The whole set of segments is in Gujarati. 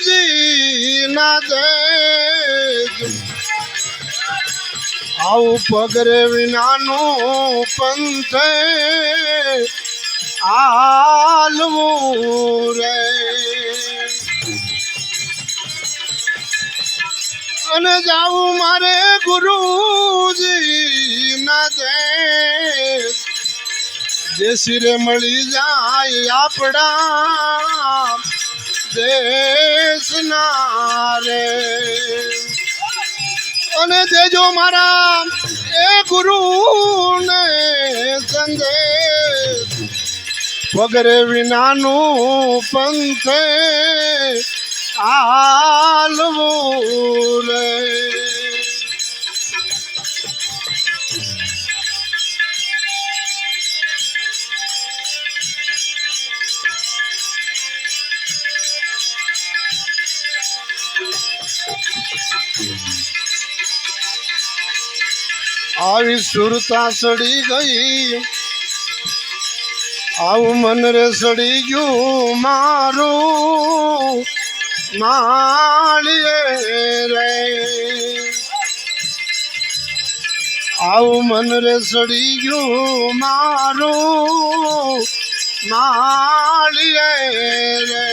ગુરુજી ના દે આવું પગરે વિનાનું પંથે આલવું રે અને જાવું મારે ગુરુજી ના દે દેશી રે મળી જાય આપણા દેશના રે અને દેજો મારા એ ગુરુ ને સંદેશ પગરે વિનાનું પંથે આલવું રે આવી સુરતા સડી ગઈ આવું મન રે સડી ગયું મારું માળીએ રે આવું મન રે સડી ગયું મારું માળીએ રે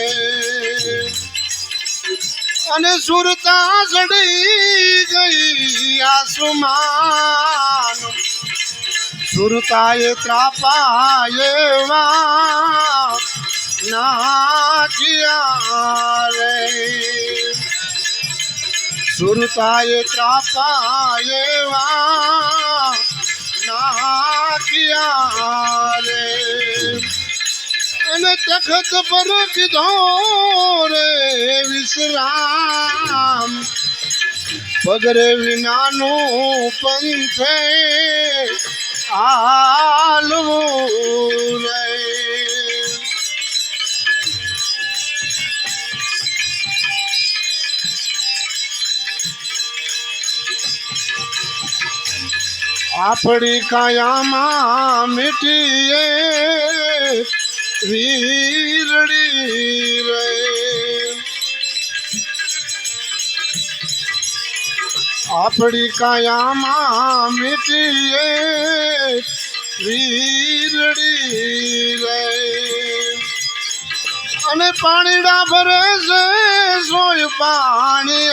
અને સુરતા સડી ગઈ આસમાન સુરતાએ ત્રાપાએ નાખ્યા રે સુરતાએ ત્રાપાએ નાખ્યા રે અને તખત પર કીધો રે વિશ્રામ પગરે વિનાનું પંથે આલવું રે આપણી કાયામાં મીઠીએ વીરડી રે આપણી કાયામાં મીઠીએ વીરડી રે અને પાણીડા ભરે છે સોય પાણી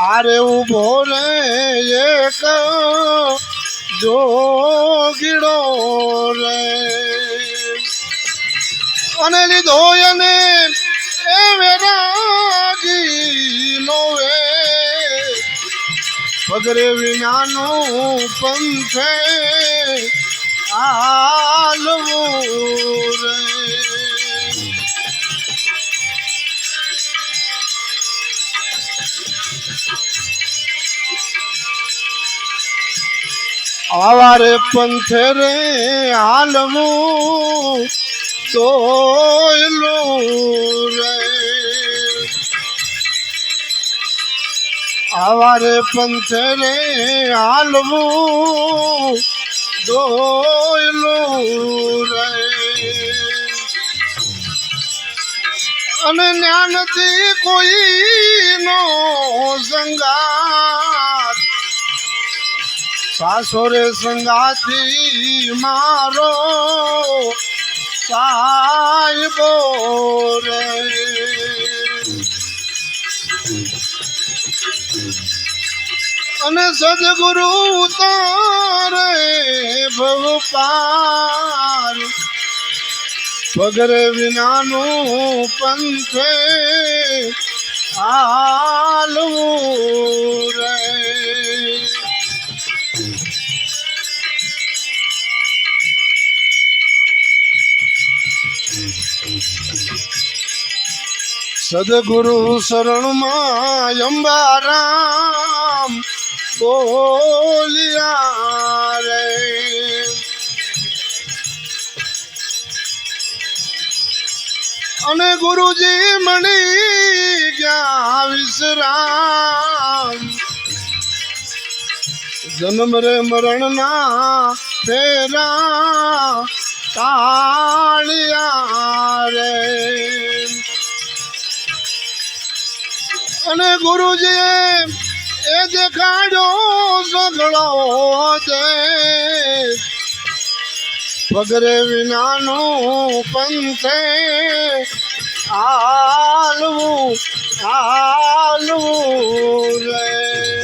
આરે ઉભો રે એક જોગીડો રે અને લીધો એને એ વેરાગી નો વે પગરે વિનાનું પંથે આલવું રે આવારે પંથે રે હાલવું તોયલું રે આવારે પંથે રે હાલવું દોયલું રે અને જ્ઞાનથી કોઈનો સંગાત સાસોરે સંગાથી મારો સાહેબો રે અને સદગુરુ ઉતારે ભવ પાર પગરે વિનાનું પંથે હાલવું રે સદગુરુ શરણમાં અંબારામ બોલ્યા રે અને ગુરુજી મળી ગયા વિશ્રામ જન્મ રે મરણના ફેરા તાળિયા રે ગુરુજી એ દેખાડ્યો સગળો દે પગરે વિનાનું પંથે હાલવું હાલવું રે